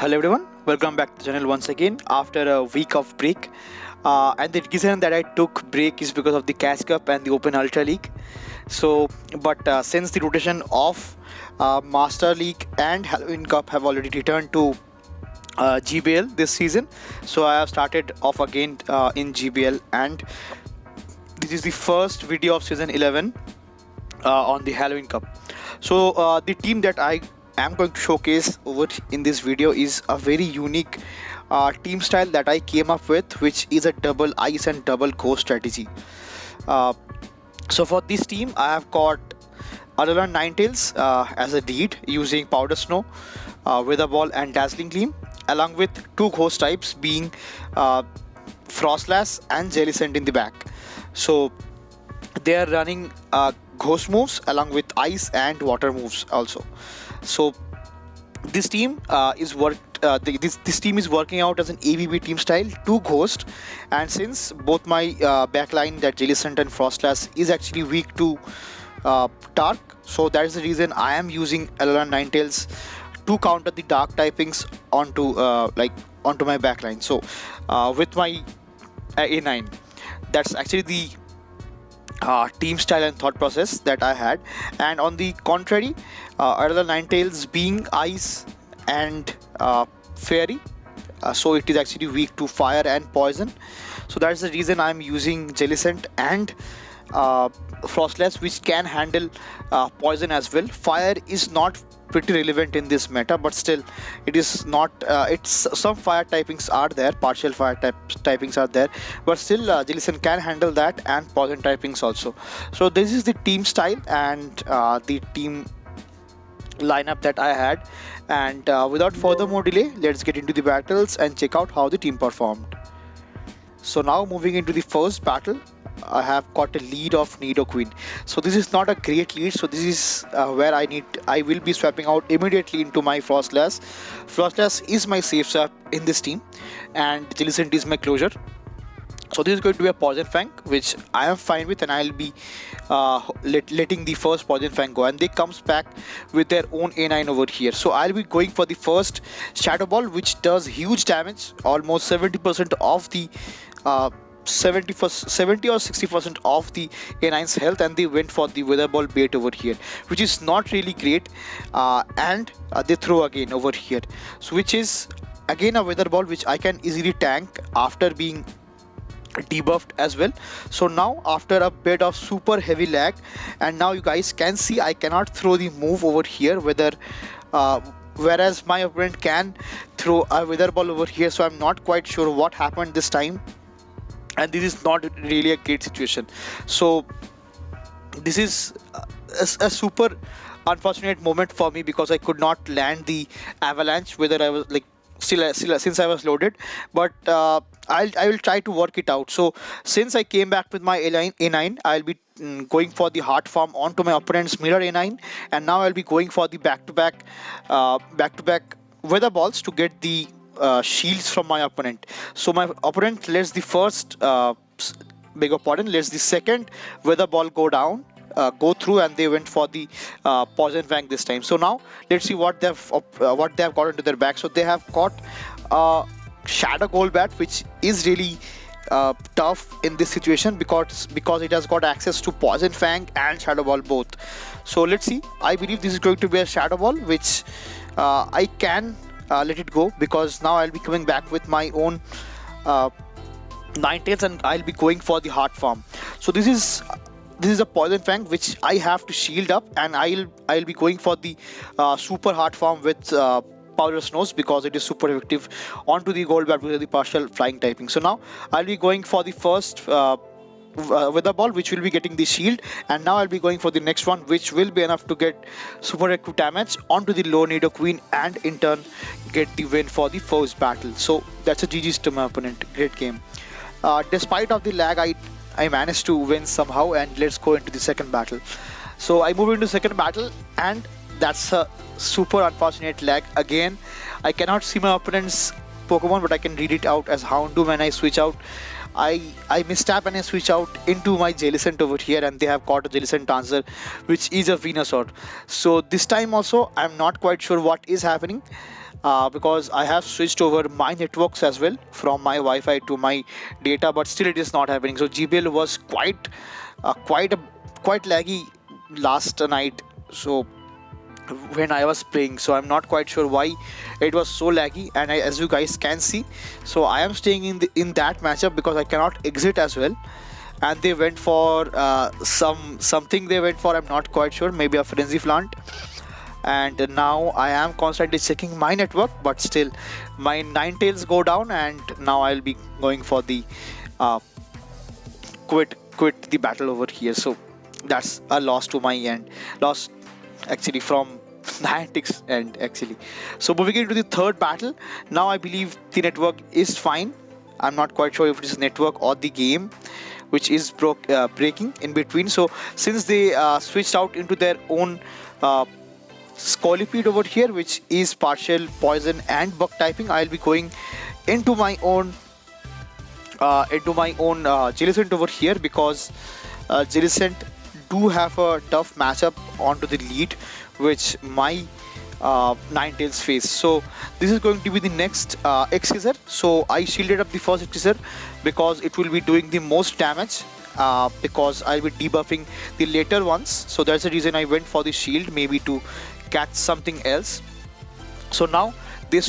Hello everyone, welcome back to the channel once again after a week of break. And the reason that I took break is because of the Cash Cup and the Open Ultra League. But since the rotation of Master League and Halloween Cup have already returned to GBL this season, so I have started off again in GBL, and this is the first video of Season 11 on the Halloween Cup. So the team that I am going to showcase over in this video is a very unique team style that I came up with, which is a double ice and double ghost strategy. So for this team I have got Alolan Ninetales as a lead using Powder Snow, Wither Ball and Dazzling Gleam, along with two ghost types being Froslass and Jellicent in the back. So they are running ghost moves along with ice and water moves also. So this team this team is working out as an ABB team style, two ghost, and since both my backline, that Jellicent and Froslass, is actually weak to dark, so that is the reason I am using Alolan Ninetales to counter the dark typings onto my backline. So with my A9, that's actually the team style and thought process that I had. And on the contrary, Alolan Ninetales being ice and fairy, so it is actually weak to fire and poison, so that's the reason I'm using Jellicent and Froslass, which can handle poison as well. Fire is not pretty relevant in this meta, but still it is not some fire typings are there, partial fire typings are there, but still Jellicent can handle that, and poison typings also. So this is the team style and the team lineup that I had, and without further more delay, let's get into the battles and check out how the team performed. So now moving into the first battle, I have got a lead of Nidoqueen. So this is not a great lead, so this is where I will be swapping out immediately into my Froslass. Froslass is my safe swap in this team, and Jellicent is my closure. So this is going to be a Poison Fang, which I am fine with, and I'll be letting the first Poison Fang go, and they comes back with their own A9 over here. So I'll be going for the first Shadow Ball, which does huge damage, almost 70% of the 70 or 60% of the A9's health, and they went for the Wither Ball bait over here, which is not really great, and they throw again over here, so which is again a Wither Ball which I can easily tank after being debuffed as well. So now after a bit of super heavy lag, and now you guys can see I cannot throw the move over here, whereas my opponent can throw a Wither Ball over here. So I'm not quite sure what happened this time, and this is not really a great situation. So this is a super unfortunate moment for me, because I could not land the avalanche, whether I was like still since I was loaded, but I will try to work it out. So since I came back with my A9, I'll be going for the Heart Farm onto my opponent's Mirror A9, and now I'll be going for the back-to-back Weather Balls to get the shields from my opponent. So my opponent lets the first lets the second Weather Ball go down, go through, and they went for the Poison Fang this time. So now let's see what they have got into their back. So they have got Shadow Golbat, which is really tough in this situation, because it has got access to Poison Fang and Shadow Ball both. So let's see. I believe this is going to be a Shadow Ball, which I can let it go, because now I'll be coming back with my own Ninetales, and I'll be going for the Heart Farm. So this is a Poison Fang which I have to shield up, and I'll be going for the Super Heart Farm with Powder Snows, because it is super effective onto the Golbat with the partial flying typing. So now I'll be going for the first Wither Ball, which will be getting the shield, and now I'll be going for the next one, which will be enough to get super active damage onto the low Nidoqueen, and in turn get the win for the first battle. So that's a GG's to my opponent. Great game. Despite of the lag, I managed to win somehow, and let's go into the second battle. So I move into second battle, and that's a super unfortunate lag again. I cannot see my opponent's Pokemon, but I can read it out as Houndoom, and I switch out. I mistap and I switch out into my Jellicent over here, and they have caught a Jellicent answer, which is a Venusaur. So this time also I'm not quite sure what is happening. because I have switched over my networks as well from my Wi-Fi to my data, but still it is not happening. So GBL was quite laggy last night. So when I was playing, so I'm not quite sure why it was so laggy. And as you guys can see, so I am staying in that matchup because I cannot exit as well. And they went for something they went for, I'm not quite sure, maybe a frenzy plant. And now I am constantly checking my network, but still my Ninetales go down, and now I'll be going for the quit the battle over here. So that's a loss to my end, loss actually from Niantic's end actually. So moving into the third battle, now I believe the network is fine. I'm not quite sure if it is network or the game which is breaking in between. So since they switched out into their own Scolipede over here, which is partial poison and bug typing, I'll be going into my own Jellicent over here, because Jellicent do have a tough matchup onto the lead which my Ninetales face. So this is going to be the next X-Scissor. So I shielded up the first X-Scissor because it will be doing the most damage, because I'll be debuffing the later ones. So that's the reason I went for the shield, maybe to catch something else. So now they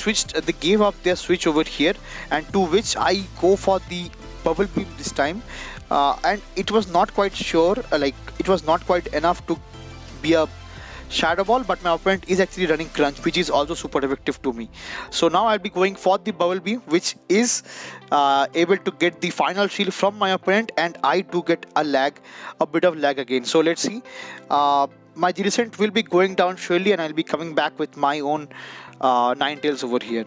gave up their switch over here, and to which I go for the bubble beam this time. And it was not quite sure, it was not quite enough to be a shadow ball, but my opponent is actually running crunch, which is also super effective to me. So now I'll be going for the bubble beam, which is able to get the final shield from my opponent, and I do get a bit of lag again. So let's see, my Jellicent will be going down surely, and I'll be coming back with my own Ninetales over here.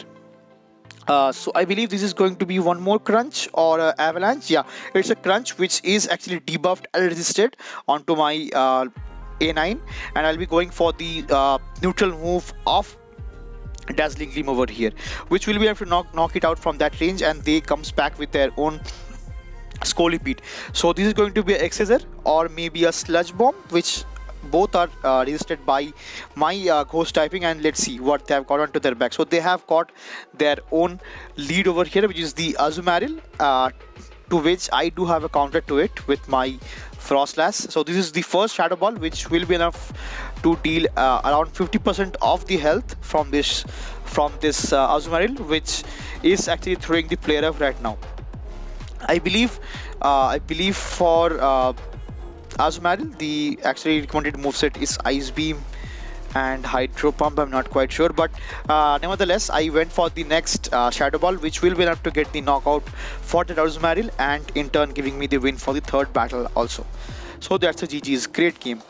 So I believe this is going to be one more crunch or avalanche. Yeah, it's a crunch which is actually debuffed and resisted onto my A9, and I'll be going for the neutral move of Dazzling Gleam over here, which will be able to knock it out from that range, and they comes back with their own Scolipede. So this is going to be a X-Scissor or maybe a Sludge Bomb, which both are resisted by my ghost typing. And let's see what they have got onto their back. So they have got their own lead over here, which is the Azumarill, to which I do have a counter to it with my Froslass. So this is the first Shadow Ball, which will be enough to deal around 50% of the health from this Azumarill, which is actually throwing the player off right now. I believe for Azumarill, the actually recommended moveset is Ice Beam and Hydro Pump. I'm not quite sure, but nevertheless, I went for the next Shadow Ball, which will be enough to get the knockout for the Azumarill, and in turn giving me the win for the third battle also. So that's a GG's, great game.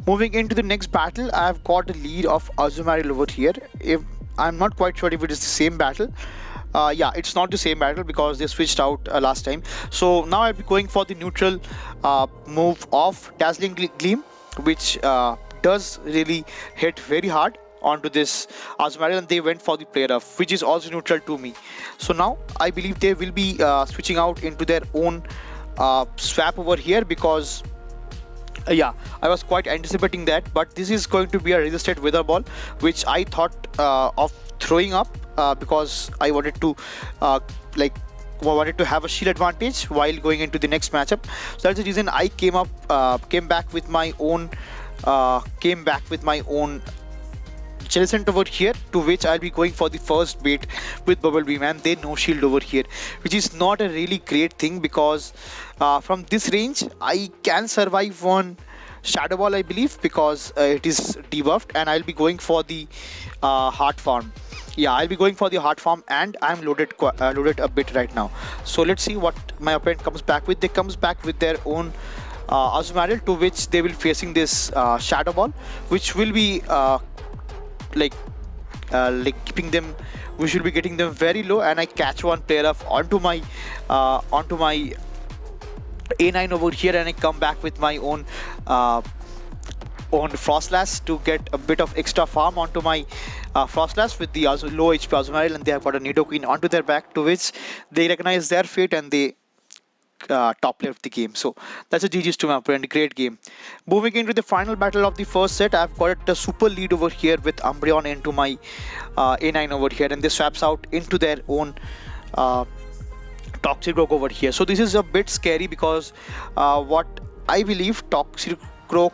Moving into the next battle, I've got the lead of Azumarill over here. If I'm not quite sure if it is the same battle. Yeah, it's not the same battle because they switched out last time. So now I'll be going for the neutral move of Dazzling Gleam, which does really hit very hard onto this Azumarill, and they went for the player off, which is also neutral to me. So now I believe they will be switching out into their own swap over here, because yeah, I was quite anticipating that, but this is going to be a resisted Wither Ball, which I thought of throwing up because I wanted to have a shield advantage while going into the next matchup. So that's the reason I came back with my own Jellicent over here, to which I'll be going for the first bait with Bubble Beam, and they no shield over here, which is not a really great thing, because from this range I can survive one Shadow Ball, I believe, because it is debuffed, and I'll be going for the Heart Farm. Yeah, I'll be going for the Heart Farm, and I'm loaded a bit right now. So let's see what my opponent comes back with. They comes back with their own Azumarill, to which they will facing this Shadow Ball, which will be keeping them. We should be getting them very low, and I catch one player off onto my A9 over here, and I come back with my own Froslass to get a bit of extra farm onto my Froslass with the low HP Azumarill, and they have got a Nidoqueen onto their back, to which they recognize their fate, and they top player of the game. So that's a GG's to my opponent. Great game. Moving into the final battle of the first set, I've got a super lead over here with Umbreon into my A9 over here, and they swaps out into their own Toxic Rogue over here. So this is a bit scary because what I believe Toxic Rogue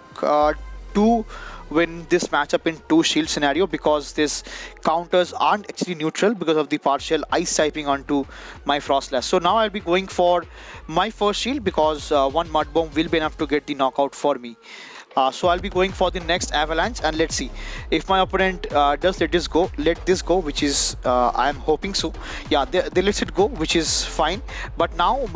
do win this matchup in 2 shield scenario, because this counters aren't actually neutral because of the partial ice typing onto my Froslass. So now I'll be going for my first shield because one Mud Bomb will be enough to get the knockout for me. So I'll be going for the next Avalanche, and let's see if my opponent does let this go, which is I'm hoping so. Yeah, they let it go, which is fine. But now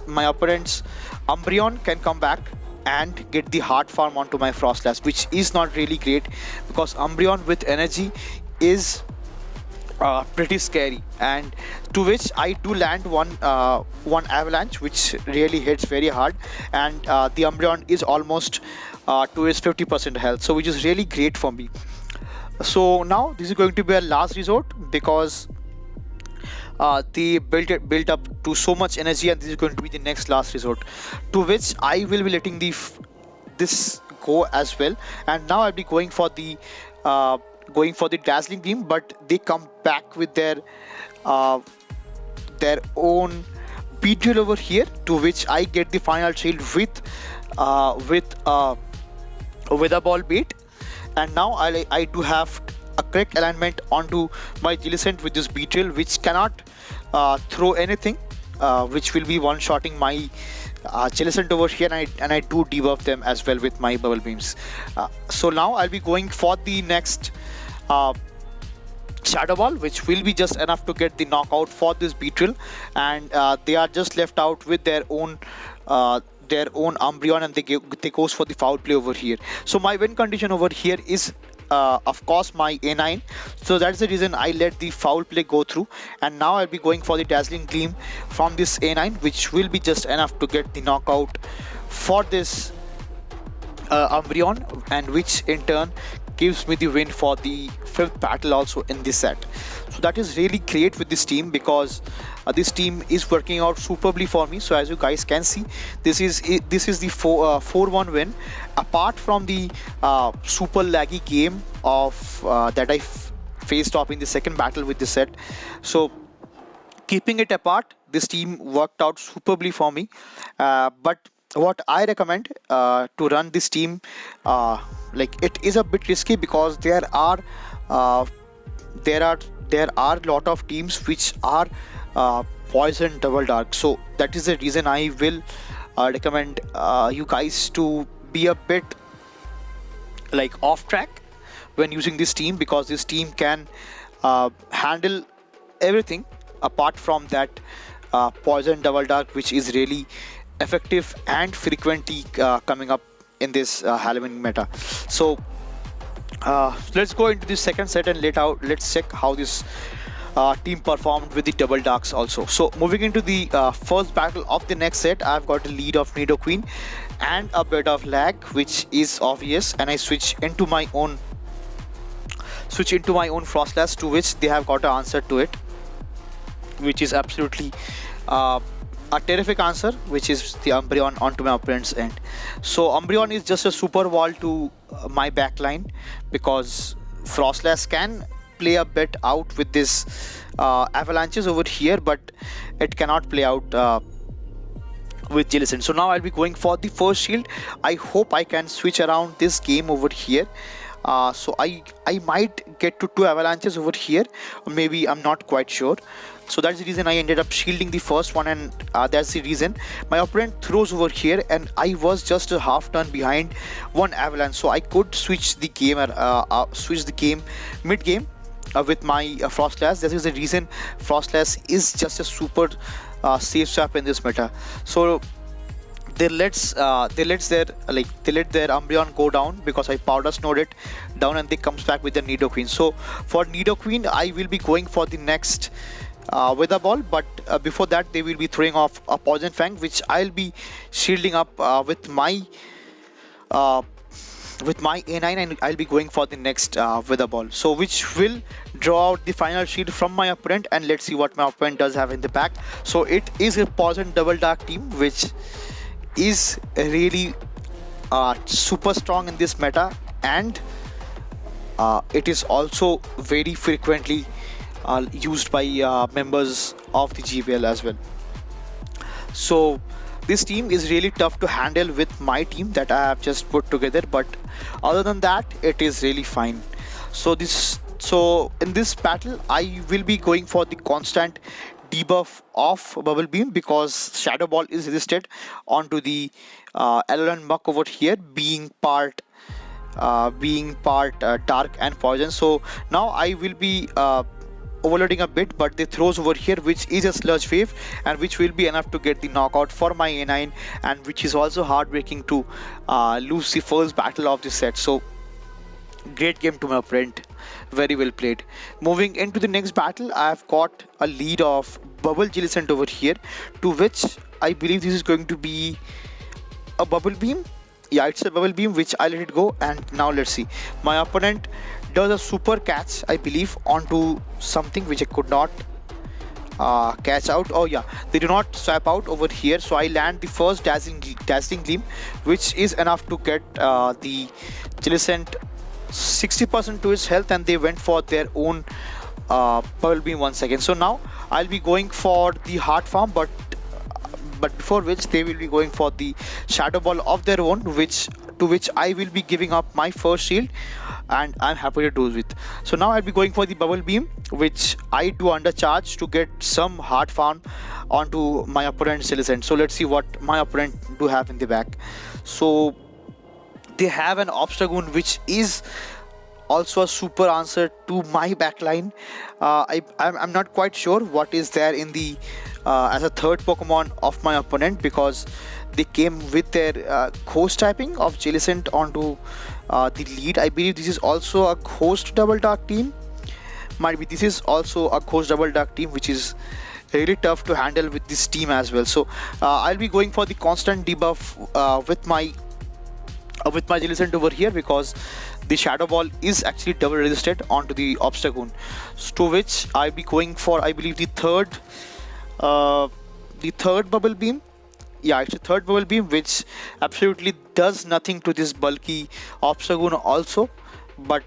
my opponent's Umbreon can come back and get the hard farm onto my Froslass, which is not really great because Umbreon with energy is pretty scary, and to which I do land one Avalanche, which really hits very hard, and the Umbreon is almost to its 50% health, so which is really great for me. So now this is going to be a last resort because they built up to so much energy, and this is going to be the next last resort, to which I will be letting this go as well. And now I'll be going for the Dazzling Beam, but they come back with their own Beedrill over here, to which I get the final shield with a ball bait. And now I do have a correct alignment onto my Jellicent with this Beedrill, which cannot throw anything, which will be one-shotting my Jellicent over here, and I do debuff them as well with my bubble beams. So now I'll be going for the next Shadow Ball, which will be just enough to get the knockout for this Beedrill, and they are just left out with their own Umbreon, and they goes for the foul play over here. So my win condition over here is of course my A9, so that's the reason I let the foul play go through, and now I'll be going for the Dazzling Gleam from this A9, which will be just enough to get the knockout for this Umbreon, and which in turn gives me the win for the 5th battle also in this set. So that is really great with this team, because this team is working out superbly for me. So as you guys can see, this is the 4-1 win, apart from the super laggy game of that I faced off in the second battle with this set. So keeping it apart, this team worked out superbly for me, but what I recommend to run this team, like, it is a bit risky because there are a lot of teams which are poison double dark. So that is the reason I will recommend you guys to be a bit like off track when using this team, because this team can handle everything apart from that poison double dark, which is really effective and frequently coming up in this Halloween meta. So let's go into the second set and let's check how this team performed with the double darks also. So moving into the first battle of the next set, I've got a lead of Nidoqueen and a bit of lag, which is obvious, and I switch into my own Froslass, to which they have got an answer to it, which is absolutely a terrific answer, which is the Umbreon onto my opponent's end. So Umbreon is just a super wall to my backline, because Froslass can play a bit out with this avalanches over here, but it cannot play out with Jellicent. So now I'll be going for the first shield. I hope I can switch around this game over here. So I might get to 2 avalanches over here, or maybe I'm not quite sure. So that's the reason I ended up shielding the first one, and that's the reason my opponent throws over here, and I was just a half turn behind one avalanche, so I could switch the game mid game with my Froslass. That is the reason Froslass is just a super safe swap in this meta. So they let their Umbreon go down because I powder snowed it down, and they comes back with the Nidoqueen. So for Nidoqueen, I will be going for the next Weather Ball, but before that they will be throwing off a Poison Fang, which I'll be shielding up with my with my A9, and I'll be going for the next Wither Ball. So which will draw out the final shield from my opponent, and let's see what my opponent does have in the back. So it is a Poison Double Dark team, which is really super strong in this meta, and it is also very frequently used by members of the GBL as well. So this team is really tough to handle with my team that I have just put together, but other than that, it is really fine. So in this battle, I will be going for the constant debuff of Bubble Beam, because Shadow Ball is resisted onto the Alolan Muck over here, being part dark and poison. So now I will be overloading a bit, but they throws over here, which is a Sludge Wave, and which will be enough to get the knockout for my A9, and which is also heartbreaking to lose the first battle of the set. So great game to my opponent, very well played. Moving into the next battle, I have got a lead of Bubble Jellicent over here, to which I believe this is going to be a Bubble Beam. Yeah, it's a Bubble Beam, which I let it go, and now let's see. My opponent does a super catch, I believe, onto something which I could not catch out. Oh yeah, they do not swap out over here, so I land the first Dazzling Gleam, which is enough to get the Jellicent 60% to its health, and they went for their own Bubble Beam once again. So now I'll be going for the Heart Farm, but before which they will be going for the Shadow Ball of their own, to which I will be giving up my first shield, and I'm happy to do it. So now I'll be going for the Bubble Beam, which I do undercharge to get some Heart Farm onto my opponent's Jellicent. So let's see what my opponent do have in the back. So they have an Obstagoon, which is also a super answer to my backline. I'm not quite sure what is there in the as a third Pokemon of my opponent, because they came with their Ghost typing of Jellicent onto the lead. I believe this is also a Ghost Double Dark team. Might be this is also a Ghost Double Dark team, which is really tough to handle with this team as well. So I'll be going for the constant debuff with my Jellicent over here, because the Shadow Ball is actually double resisted onto the Obstagoon, to which I'll be going for, I believe, the third Bubble Beam. Yeah, it's a third Bubble Beam, which absolutely does nothing to this bulky Obstagoon also. But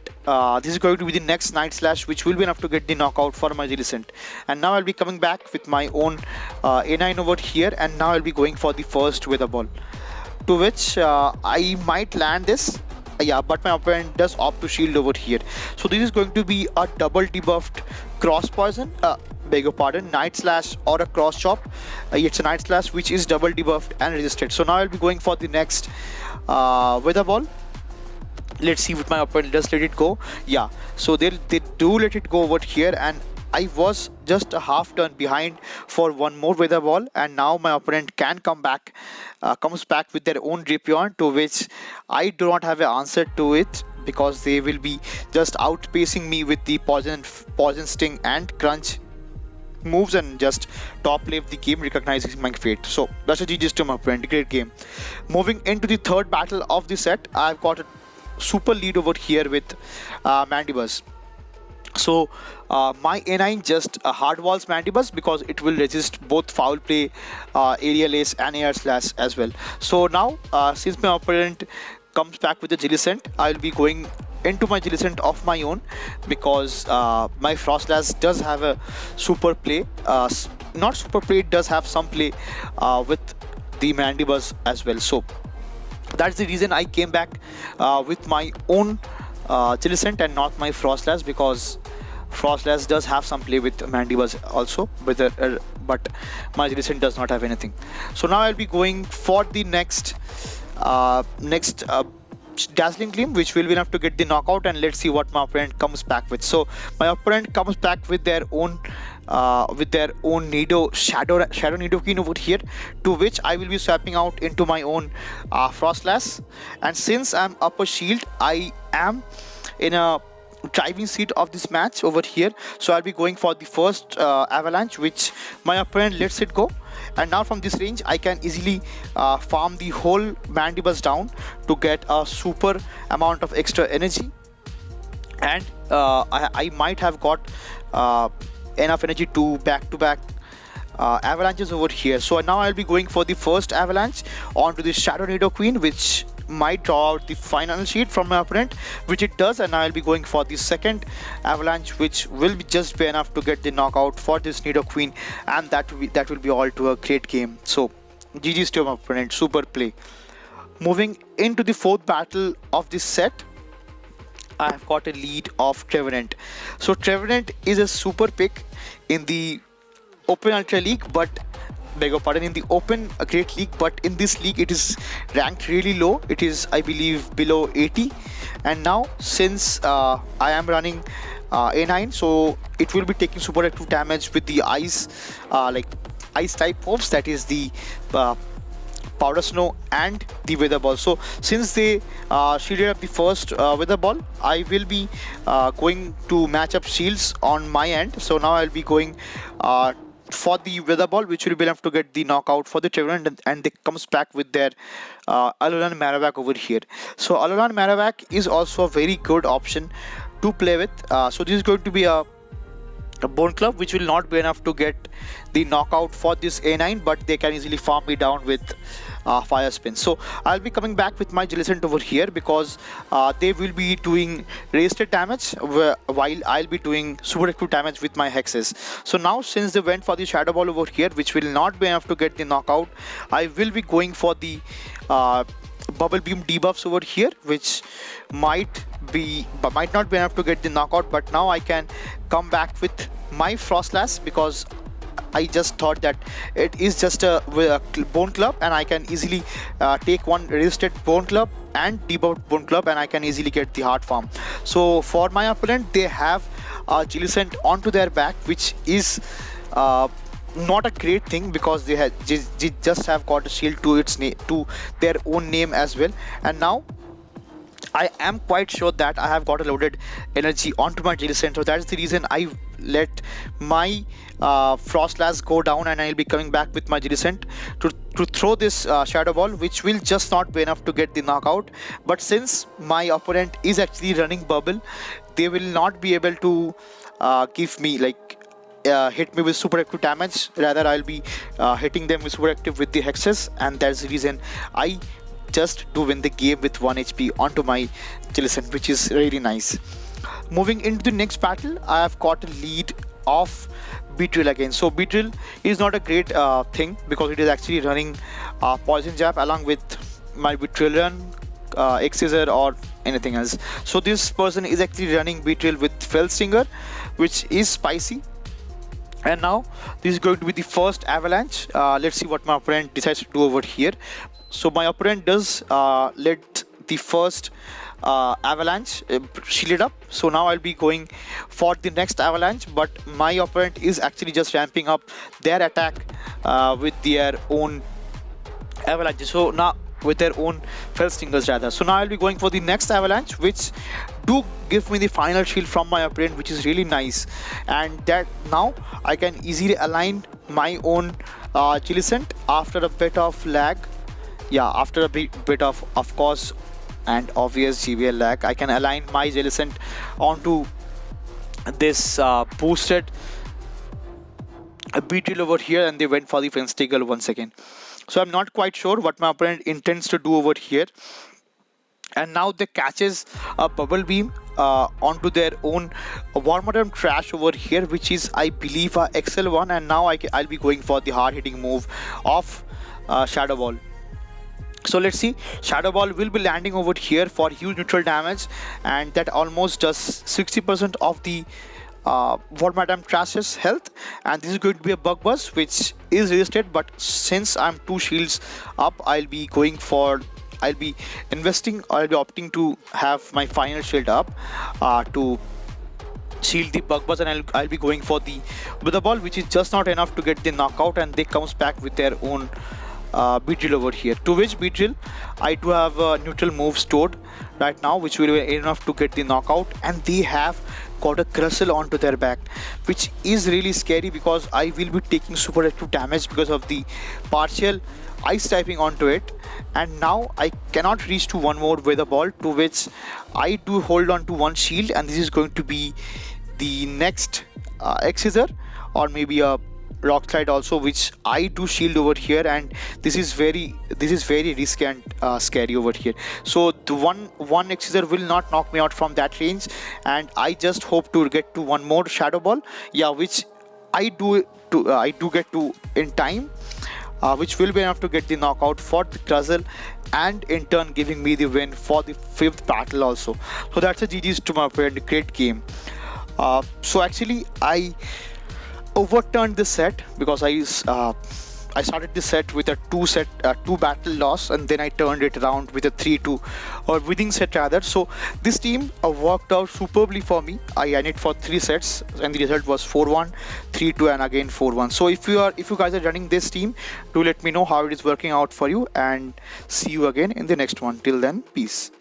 this is going to be the next Night Slash, which will be enough to get the knockout for my Jellicent. And now I'll be coming back with my own A9 over here, and now I'll be going for the first Wither Ball, to which I might land this. Yeah, but my opponent does opt to shield over here. So this is going to be a double debuffed Cross Poison, beg your pardon, Night Slash or a Cross Chop. It's a Night Slash which is double debuffed and resisted. So now I'll be going for the next Wither Ball. Let's see what my opponent does. Let it go. Yeah, so they do let it go over here, and I was just a half turn behind for one more Wither Ball, and now my opponent can comes back with their own Drapion, to which I do not have an answer to it, because they will be just outpacing me with the Poison Sting and Crunch moves, and just top lane the game, recognizing my fate. So that's a GG's to my opponent. Great game. Moving into the third battle of the set, I've got a super lead over here with Mandibuzz. So my A9 just hard walls Mandibuzz, because it will resist both Foul Play, Aerial Ace and Air Slash as well. So now since my opponent comes back with the Jellicent, I'll be going into my Jellicent of my own, because my Froslass does have a super play, not super play, it does have some play with the Mandibuzz as well. So that's the reason I came back with my own Jellicent and not my Froslass, because Froslass does have some play with Mandibuzz also, but my Jellicent does not have anything. So now I'll be going for the next Dazzling Gleam, which will be enough to get the knockout, and let's see what my opponent comes back with. So my opponent comes back with their own Shadow Nidoqueen over here, to which I will be swapping out into my own Froslass. And since I'm up a shield, I am in a driving seat of this match over here, so I'll be going for the first Avalanche, which my opponent lets it go, And now from this range I can easily farm the whole Mandibuzz down to get a super amount of extra energy. And I might have got enough energy to back avalanches over here. So now I'll be going for the first avalanche onto the Shadow Nidoqueen, which might draw out the final shield from my opponent, which it does. And now I'll be going for the second avalanche, which will be just be enough to get the knockout for this Nidoqueen, and that will be all to a great game. So GG's to my opponent, super play. Moving into the fourth battle of this set, I have got a lead of Trevenant. So Trevenant is a super pick in the Open Ultra League, but beg your pardon, in the Open Great League, but in this league it is ranked really low. It is, I believe, below 80. And now since I am running A9, so it will be taking super active damage with the ice, like ice type moves, that is the Powder Snow and the Weather Ball. So since they shielded up the first Weather Ball, I will be going to match up shields on my end. So now I'll be going for the Weather Ball, which will be enough to get the knockout for the Trevenant, and they comes back with their Alolan Marowak over here. So Alolan Marowak is also a very good option to play with. So this is going to be a Bone Club, which will not be enough to get the knockout for this A9, but they can easily farm me down with Fire Spin. So I'll be coming back with my Jellicent over here, because they will be doing raised damage while I'll be doing super active damage with my hexes. So now since they went for the Shadow Ball over here, which will not be enough to get the knockout, I will be going for the Bubble Beam debuffs over here, which might not be enough to get the knockout. But now I can come back with my Froslass, because I just thought that it is just a Bone Club, and I can easily take one resisted Bone Club and debuffed Bone Club, and I can easily get the Heart Farm. So for my opponent, they have Jellicent onto their back, which is not a great thing, because they just have got a shield to its to their own name as well. And now I am quite sure that I have got a loaded energy onto my Jellicent, so that's the reason I let my Froslass go down, and I'll be coming back with my Jellicent to throw this Shadow Ball, which will just not be enough to get the knockout. But since my opponent is actually running Bubble, they will not be able to give me hit me with super active damage. Rather, I'll be hitting them with super active with the hexes, and that's the reason I just do win the game with 1 HP onto my Jellicent, which is really nice. Moving into the next battle, I have got a lead of Beedrill again. So Beedrill is not a great thing, because it is actually running Poison Jab along with my Beedrill X-Scissor or anything else. So this person is actually running Beedrill with Fell Stinger, which is spicy. And now this is going to be the first avalanche. Let's see what my opponent decides to do over here. So my opponent does let the first avalanche shielded up. So now I'll be going for the next avalanche, but my opponent is actually just ramping up their attack with their own avalanche. So now with their own Fell Stingers rather. So now I'll be going for the next avalanche, which do give me the final shield from my opponent, which is really nice. And that now I can easily align my own Jellicent after a bit of lag. Yeah, after a bit of course and obvious GBL lag, I can align my Jellicent onto this boosted Beedrill over here, and they went for the Fenstigal once again. So I'm not quite sure what my opponent intends to do over here. And now they catches a Bubble Beam onto their own Wormadam Trash over here, which is, I believe, a XL1. And now I'll be going for the hard-hitting move of Shadow Ball. So let's see, Shadow Ball will be landing over here for huge neutral damage, and that almost does 60% of the Wormadam Trash's health. And this is going to be a Bug Buzz, which is resisted, but since I'm 2 shields up, I'll be investing, or I'll be opting to have my final shield up to shield the Bug Buzz, and I'll be going for the Weather Ball, which is just not enough to get the knockout, and they comes back with their own Beedrill over here. To which Beedrill, I do have a neutral move stored right now, which will be enough to get the knockout, and they have got a Crustle onto their back, which is really scary because I will be taking super active damage because of the partial ice typing onto it. And now I cannot reach to one more weather ball, to which I do hold on to one shield, and this is going to be the next X-Scissor or maybe a rock slide also, which I do shield over here, and this is very risky and scary over here. So the one X-Scissor will not knock me out from that range, and I just hope to get to one more shadow ball, yeah, which I do get to in time, which will be enough to get the knockout for the Crustle, and in turn giving me the win for the 5th battle also. So that's a GG's to my friend. Great game. So actually I overturned this set because I started this set with a 2 battle loss, and then I turned it around with a 3-2 or winning set rather. So this team worked out superbly for me. I ran it for 3 sets and the result was 4-1, 3-2 and again 4-1. So if you guys are running this team, do let me know how it is working out for you, and see you again in the next one. Till then, peace.